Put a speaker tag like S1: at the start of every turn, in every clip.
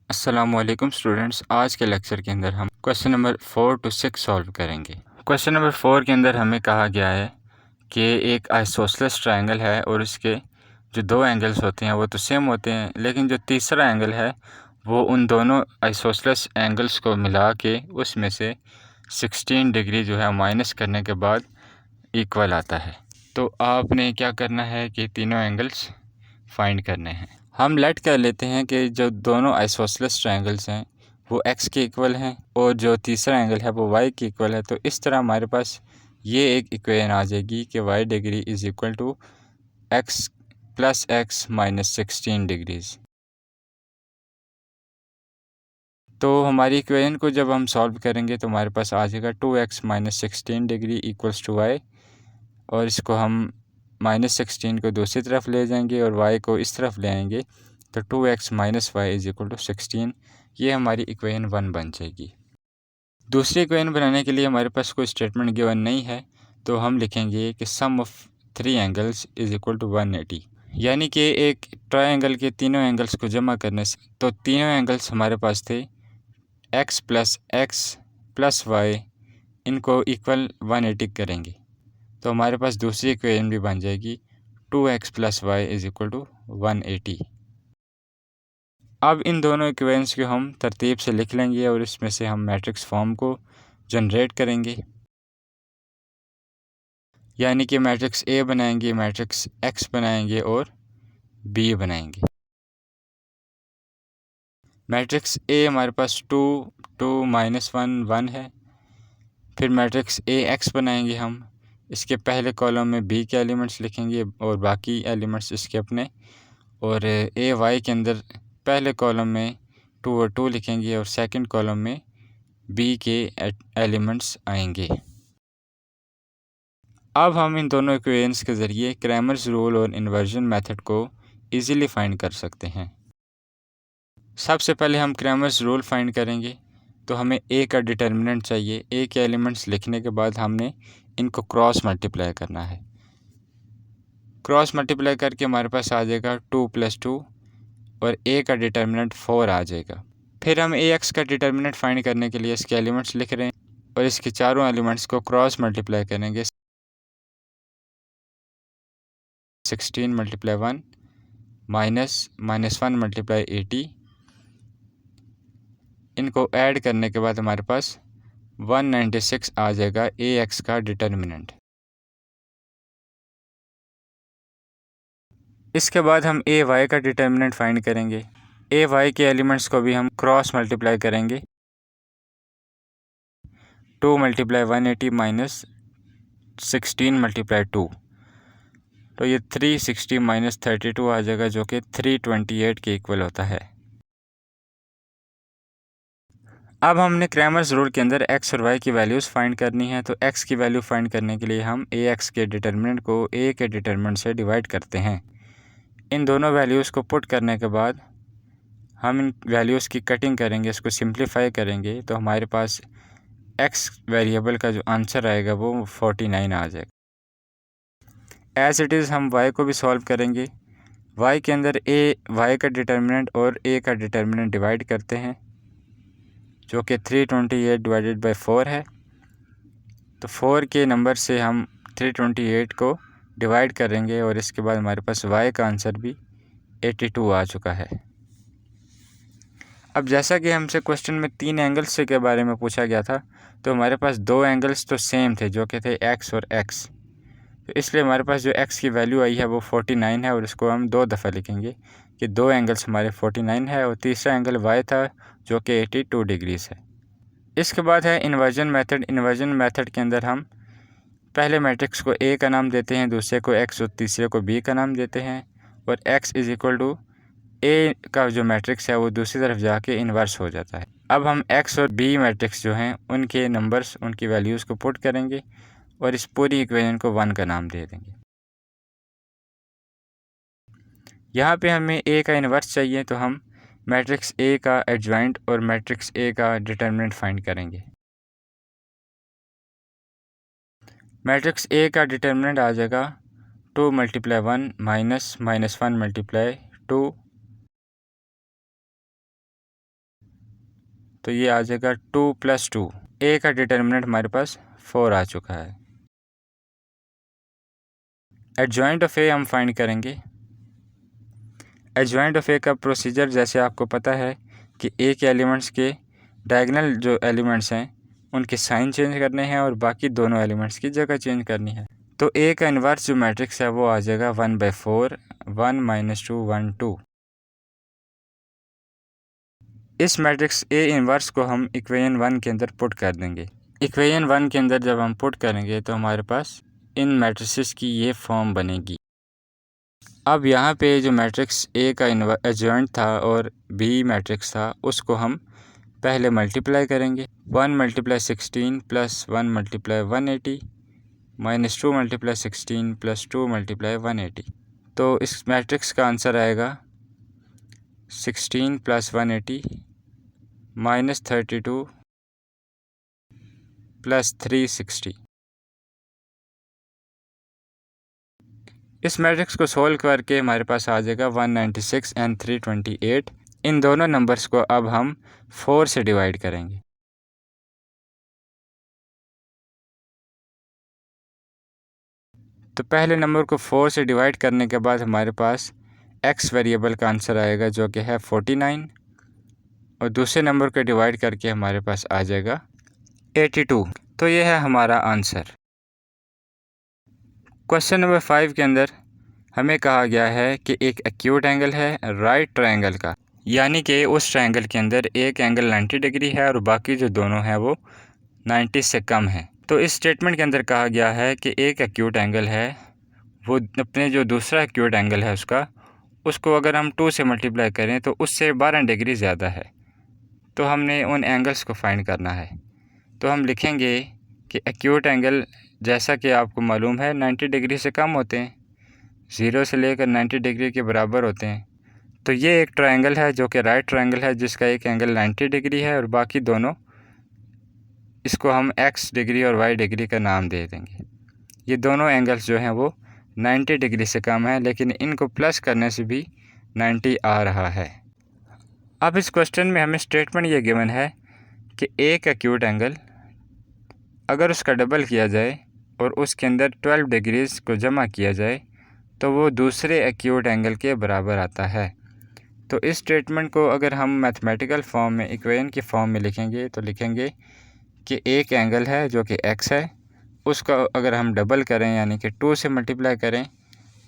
S1: अस्सलामुअलैकुम स्टूडेंट्स, आज के लेक्चर के अंदर हम क्वेश्चन नंबर 4 to 6 सॉल्व करेंगे। क्वेश्चन नंबर 4 के अंदर हमें कहा गया है कि एक आइसोसेलेस ट्रायंगल है और इसके जो दो एंगल्स होते हैं वो तो सेम होते हैं, लेकिन जो तीसरा एंगल है वो उन दोनों आइसोसेलेस एंगल्स को मिला के उसमें से 16 डिग्री जो है माइनस करने के बाद इक्वल आता है। तो आपने क्या करना है कि तीनों एंगल्स फाइंड करने हैं। हम लेट कर लेते हैं कि जो दोनों आइसोसेलेस ट्रायंगल्स हैं वो x के इक्वल हैं और जो तीसरा एंगल है वो y के इक्वल है। तो इस तरह हमारे पास ये एक इक्वेशन आ जाएगी कि y degree is equal to x plus x minus 16 degrees. तो हमारी इक्वेशन को जब हम सॉल्व करेंगे तो हमारे पास आ जाएगा 2x minus 16 degree equals to y, और इसको हम -16 को दूसरी तरफ ले जाएंगे और y को इस तरफ ले आएंगे तो 2x minus y is equal to 16। ये हमारी इक्वेशन 1 बन जाएगी। दूसरी इक्वेशन बनाने के लिए हमारे पास कोई स्टेटमेंट गिवन नहीं है, तो हम लिखेंगे कि sum of 3 angles is equal to 180, यानी कि एक ट्रायंगल के तीनों एंगल्स को जमा करने से तो तीनों एंगल्स हमारे पास थे x प्लस वाई, इनको इक्वल 180 करेंगे तो हमारे पास दूसरी इक्वेशन भी बन जाएगी 2x plus y is equal to 180। अब इन दोनों इक्वेशंस को हम तरतीब से लिख लेंगे और इसमें से हम मैट्रिक्स फॉर्म को जनरेट करेंगे, यानी कि मैट्रिक्स A बनाएंगे, मैट्रिक्स X बनाएंगे और B बनाएंगे। मैट्रिक्स A हमारे पास 2 2 -1 1 है। फिर मैट्रिक्स AX बनाएंगे हम, इसके पहले कॉलम में B के एलिमेंट्स लिखेंगे और बाकी एलिमेंट्स इसके अपने, और AY के अंदर पहले कॉलम में 2 और 2 लिखेंगे और सेकंड कॉलम में B के एलिमेंट्स आएंगे। अब हम इन दोनों इक्वेशंस के ज़रिए क्रैमर्स रूल और इन्वर्जन मेथड को इजीली फाइंड कर सकते हैं। सबसे पहले हम क्रैमर्स रूल फाइंड करेंगे, तो हमें A का डिटर्मिनेंट चाहिए। A के एलिमेंट्स लिखने के बाद हमने इनको क्रॉस मल्टीप्लाई करना है। क्रॉस मल्टीप्लाई करके हमारे पास आ जाएगा 2 + 2 और A का डिटर्मिनेंट 4 आ जाएगा। फिर हम AX का डिटर्मिनेंट फाइंड करने के लिए इसके एलिमेंट्स लिख रहे हैं और इसके चारों एलिमेंट्स को क्रॉस मल्टीप्लाई करेंगे। 16 × 1 -1 × 80, इनको ऐड करने के बाद हमारे पास 196 आ जाएगा AX का डिटर्मिनेंट। इसके बाद हम AY का डिटर्मिनेंट फाइंड करेंगे। AY के एलिमेंट्स को भी हम क्रॉस मल्टीप्लाई करेंगे। 2 × 180 -16 × 2, तो ये 360 - 32 आ जाएगा, जो कि 328 के इक्वल होता है। अब हमने क्रैमर्स रूल के अंदर x और y की वैल्यूज़ फाइंड करनी है। तो x की वैल्यू फाइंड करने के लिए हम AX के डिटर्मिनेंट को A के डिटर्मिनेंट से डिवाइड करते हैं। इन दोनों वैल्यूज़ को पुट करने के बाद हम इन वैल्यूज़ की कटिंग करेंगे, इसको सिंप्लीफाई करेंगे, तो हमारे पास x वेरिएबल का जो आंसर आएगा वो 49 आ जाएगा। एज़ इट इज़ हम y को भी सॉल्व करेंगे। y के अंदर y का डिटर्मिनेंट और A का डिटर्मिनेंट डिवाइड करते हैं, जो कि 328 डिवाइडेड बाई 4 है। तो 4 के नंबर से हम 328 को डिवाइड करेंगे और इसके बाद हमारे पास y का आंसर भी 82 आ चुका है। अब जैसा कि हमसे क्वेश्चन में 3 एंगल्स के बारे में पूछा गया था, तो हमारे पास 2 एंगल्स तो सेम थे, जो कि थे x और x। तो इसलिए हमारे पास जो x की वैल्यू आई है वो 49 है और इसको हम 2 दफ़ा लिखेंगे कि 2 एंगल्स हमारे 49 है और तीसरा एंगल y था जो कि 82 डिग्रीज़ है। इसके बाद है इन्वर्जन मेथड। इन्वर्जन मेथड के अंदर हम पहले मैट्रिक्स को A का नाम देते हैं, दूसरे को X और तीसरे को B का नाम देते हैं, और X is equal to A का जो मैट्रिक्स है वो दूसरी तरफ जाके इन्वर्स हो जाता है। अब हम X और B मैट्रिक्स जो हैं उनके नंबर्स, उनकी वैल्यूज़ को पुट करेंगे और इस पूरी इक्वेशन को 1 का नाम दे देंगे। यहाँ पे हमें A का इन्वर्स चाहिए, तो हम मैट्रिक्स A का एडजॉइंट और मैट्रिक्स A का डिटर्मिनेंट फाइंड करेंगे। मैट्रिक्स A का डिटर्मिनेंट आ जाएगा 2 × 1 -1 × 2 तो ये आ जाएगा 2 + 2। ए का डिटर्मिनेंट हमारे पास 4 आ चुका है। एडजॉइंट ऑफ ए हम फाइंड करेंगे। एडजॉइंट ऑफ ए का प्रोसीजर जैसे आपको पता है कि ए के एलिमेंट्स के डायगोनल जो एलिमेंट्स हैं उनके साइन चेंज करने हैं और बाकी दोनों एलिमेंट्स की जगह चेंज करनी है। तो ए का इन्वर्स जो मैट्रिक्स है वो आ जाएगा 1/4 1 - 2 1 2। इस मैट्रिक्स ए इन्वर्स को हम इक्वेशन 1 के अंदर पुट कर देंगे। इक्वेशन 1 के अंदर जब हम पुट करेंगे तो हमारे पास इन मैट्रिसेस की ये फॉर्म बनेगी। अब यहाँ पे जो मैट्रिक्स ए का एडजॉइंट था और बी मैट्रिक्स था उसको हम पहले मल्टीप्लाई करेंगे। 1 × 16 + 1 × 180 -2 × 16 + 2 × 180। तो इस मैट्रिक्स का आंसर आएगा 16 + 180 -32 + 360। इस मैट्रिक्स को सोल्व करके हमारे पास आ जाएगा 196 और 328। इन दोनों नंबर्स को अब हम 4 से डिवाइड करेंगे। तो पहले नंबर को 4 से डिवाइड करने के बाद हमारे पास x वेरिएबल का आंसर आएगा जो कि है 49 और दूसरे नंबर को डिवाइड करके हमारे पास आ जाएगा 82। तो ये है हमारा आंसर। क्वेश्चन नंबर 5 के अंदर हमें कहा गया है कि एक एक्यूट एंगल है राइट ट्रायंगल का, यानी कि उस ट्रायंगल के अंदर एक एंगल 90 डिग्री है और बाकी जो दोनों हैं वो 90 से कम है। तो इस स्टेटमेंट के अंदर कहा गया है कि एक एक्यूट एंगल है, वो अपने जो दूसरा एक्यूट एंगल है उसको अगर हम 2 से मल्टीप्लाई करें तो उससे 12 डिग्री ज़्यादा है। तो हमने उन एंगल्स को फाइंड करना है। तो हम लिखेंगे कि एक्यूट एंगल जैसा कि आपको मालूम है 90 डिग्री से कम होते हैं, 0 से लेकर 90 डिग्री के बराबर होते हैं। तो ये एक ट्रायंगल है जो कि राइट ट्रायंगल है जिसका एक एंगल 90 डिग्री है और बाकी दोनों, इसको हम x डिग्री और y डिग्री का नाम दे देंगे। ये दोनों एंगल्स जो हैं वो 90 डिग्री से कम है, लेकिन इनको प्लस करने से भी 90 आ रहा है। अब इस क्वेश्चन में हमें स्टेटमेंट ये गिवन है कि एक एक्यूट एंगल अगर उसका डबल किया जाए और उसके अंदर 12 डिग्रीज़ को जमा किया जाए तो वो दूसरे एक्यूट एंगल के बराबर आता है। तो इस स्टेटमेंट को अगर हम मैथमेटिकल फॉर्म में इक्वेशन की फॉर्म में लिखेंगे तो लिखेंगे कि एक एंगल है जो कि x है, उसका अगर हम डबल करें यानी कि 2 से मल्टीप्लाई करें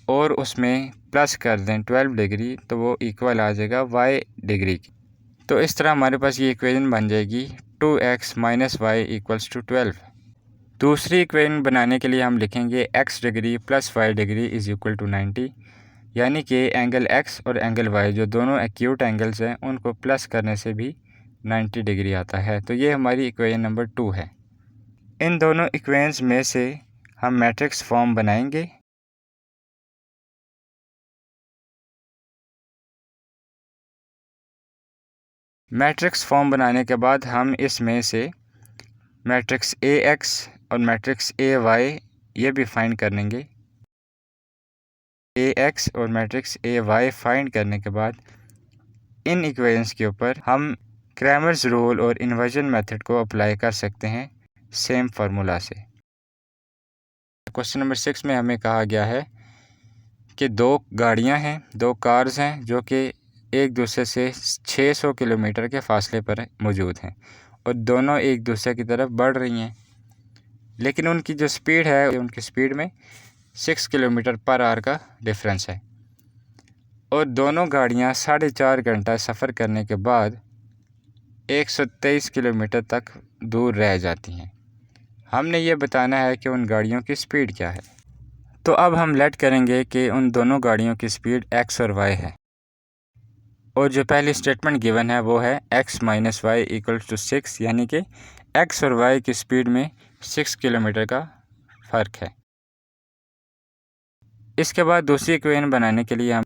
S1: और उसमें प्लस कर दें 12 डिग्री तो वो इक्वल आ जाएगा y डिग्री की। तो इस तरह हमारे पास ये इक्वेशन बन जाएगी 2x - y = 12। दूसरी इक्वेशन बनाने के लिए हम लिखेंगे x डिग्री + y डिग्री = 90, यानी कि एंगल x और एंगल y जो दोनों एक्यूट एंगल्स हैं उनको प्लस करने से भी 90 डिग्री आता है। तो ये हमारी इक्वेशन नंबर 2 है। इन दोनों इक्वेशंस में से हम मैट्रिक्स फॉर्म बनाएंगे। मैट्रिक्स फॉर्म बनाने के बाद हम इसमें से मैट्रिक्स AX और मैट्रिक्स AY ये भी फाइंड कर लेंगे। AX और मैट्रिक्स AY फाइंड करने के बाद इन इक्वेशंस के ऊपर हम क्रैमर्स रूल और इन्वर्जन मेथड को अप्लाई कर सकते हैं सेम फार्मूला से। क्वेश्चन नंबर 6 में हमें कहा गया है कि दो गाड़ियां हैं, दो कार्स हैं जो कि एक दूसरे से 600 किलोमीटर के फासले पर मौजूद हैं और दोनों एक दूसरे की तरफ बढ़ रही हैं, लेकिन उनकी जो स्पीड है उनकी स्पीड में 6 किलोमीटर/आवर का डिफरेंस है और दोनों गाड़ियां 4.5 घंटा सफ़र करने के बाद 123 किलोमीटर तक दूर रह जाती हैं। हमने ये बताना है कि उन गाड़ियों की स्पीड क्या है। तो अब हम लेट करेंगे कि उन दोनों गाड़ियों की स्पीड x और y है और जो पहली स्टेटमेंट गिवन है वो है x - y = 6, यानी कि x और y की स्पीड में 6 किलोमीटर का फ़र्क है। इसके बाद दूसरी इक्वेशन बनाने के लिए हम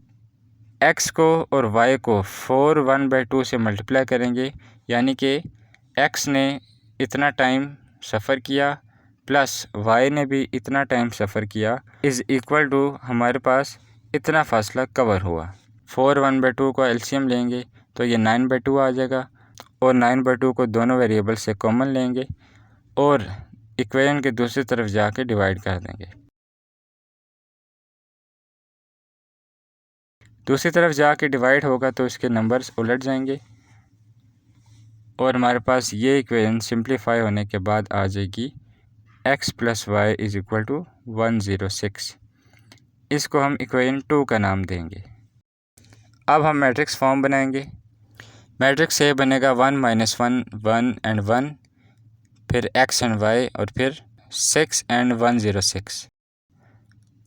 S1: x को और y को 4 1/2 से मल्टीप्लाई करेंगे, यानी कि x ने इतना टाइम सफ़र किया प्लस y ने भी इतना टाइम सफ़र किया = हमारे पास इतना फ़ासला कवर हुआ। 4 1/2 का एलसीएम लेंगे तो ये 9/2 आ जाएगा और 9/2 को दोनों वेरिएबल से कॉमन लेंगे और इक्वेशन के दूसरी तरफ जाके डिवाइड कर देंगे। दूसरी तरफ जाके डिवाइड होगा तो इसके नंबर्स उलट जाएंगे और हमारे पास ये इक्वेशन सिंप्लीफाई होने के बाद आ जाएगी x + y = 106। इसको हम इक्वेशन 2 का नाम देंगे। अब हम मैट्रिक्स फॉर्म बनाएंगे। मैट्रिक्स ए बनेगा 1 - 1 1 and 1, फिर x and y और फिर 6 and 106।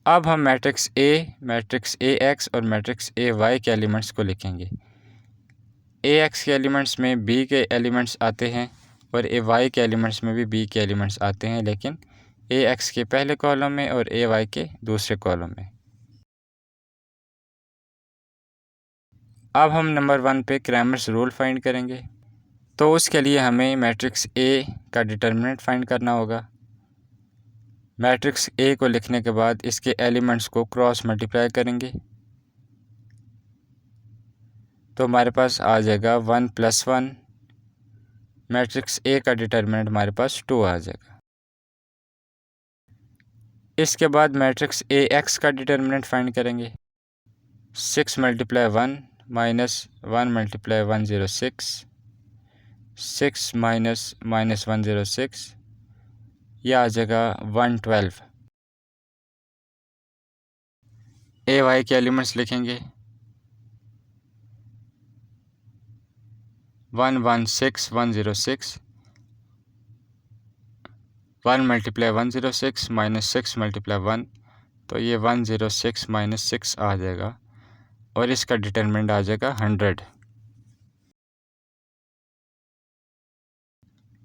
S1: अब हम मैट्रिक्स ए एक्स और मैट्रिक्स ए वाई के एलिमेंट्स को लिखेंगे। ए एक्स के एलिमेंट्स में बी के एलिमेंट्स आते हैं और ए वाई के एलिमेंट्स में भी बी के एलिमेंट्स आते हैं, लेकिन ए एक्स के पहले कॉलम में और ए वाई के दूसरे कॉलम में। अब हम नंबर 1 पे क्रैमर्स रूल फाइंड करेंगे। तो उसके लिए हमें मैट्रिक्स ए का डिटर्मिनेंट फाइंड करना होगा। मैट्रिक्स ए को लिखने के बाद इसके एलिमेंट्स को क्रॉस मल्टीप्लाई करेंगे तो हमारे पास आ जाएगा 1 + 1। मैट्रिक्स ए का डिटर्मिनेंट हमारे पास 2 आ जाएगा। इसके बाद मैट्रिक्स ए एक्स का डिटर्मिनेंट फाइंड करेंगे। 6 × 1 - 1 × 106, 6 - -106, यह आ जाएगा 112। ए वाई के एलिमेंट्स लिखेंगे 116 106, 1 × 106 -6 × 1, तो ये 106 - 6 आ जाएगा और इसका डिटर्मिनेंट आ जाएगा 100।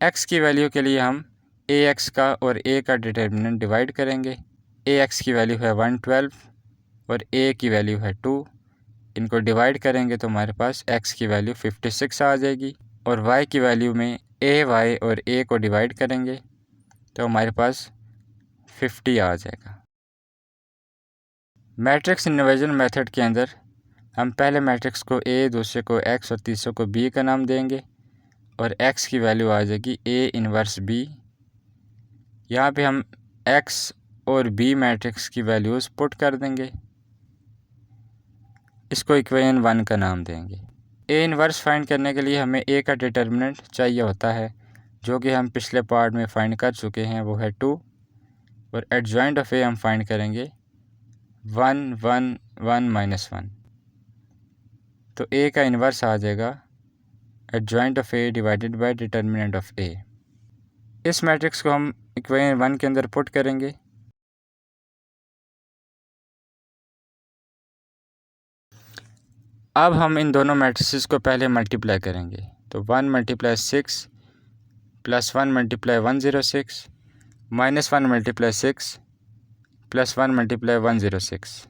S1: x की वैल्यू के लिए हम ए एक्स का और a का डिटर्मिनेंट डिवाइड करेंगे। ए एक्स की वैल्यू है 112 और a की वैल्यू है 2। इनको डिवाइड करेंगे तो हमारे पास x की वैल्यू 56 आ जाएगी और y की वैल्यू में ay और a को डिवाइड करेंगे तो हमारे पास 50 आ जाएगा। मैट्रिक्स इन्वर्जन मेथड के अंदर हम पहले मैट्रिक्स को a, दूसरे को x और तीसरे को b का नाम देंगे और x की वैल्यू आ जाएगी a इन्वर्स b। यहाँ पे हम x और b मैट्रिक्स की वैल्यूज़ पुट कर देंगे। इसको इक्वेशन 1 का नाम देंगे। a इन्वर्स फाइंड करने के लिए हमें a का डिटर्मिनेंट चाहिए होता है, जो कि हम पिछले पार्ट में फाइंड कर चुके हैं, वो है 2। और एडजॉइंट ऑफ a हम फाइंड करेंगे 1 1 1 -1, तो a का इन्वर्स आ जाएगा adjoint of a divided by determinant of a। इस मैट्रिक्स को हम इक्वेशन 1 के अंदर पुट करेंगे। अब हम इन दोनों मैट्रिसेस को पहले मल्टीप्लाई करेंगे, तो 1 × 6 + 1 × 106 -1 × 6 + 1 × 106।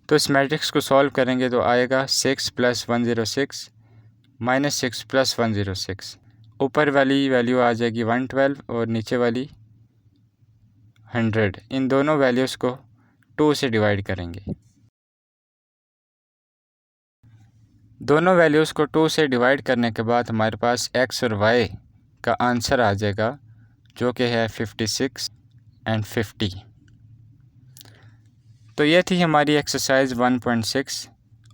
S1: तो इस मैट्रिक्स को सॉल्व करेंगे तो आएगा 6 + 106 -6 + 106। ऊपर वाली वैल्यू आ जाएगी 112 और नीचे वाली 100। इन दोनों वैल्यूज़ को 2 से डिवाइड करेंगे। दोनों वैल्यूज़ को 2 से डिवाइड करने के बाद हमारे पास x और y का आंसर आ जाएगा, जो कि है 56 and 50। तो ये थी हमारी एक्सरसाइज 1.6।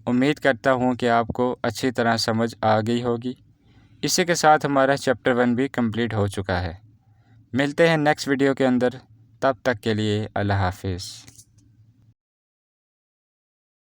S1: उम्मीद करता हूँ कि आपको अच्छी तरह समझ आ गई होगी। इसी के साथ हमारा चैप्टर 1 भी कंप्लीट हो चुका है। मिलते हैं नेक्स्ट वीडियो के अंदर, तब तक के लिए अल्लाह हाफिज़।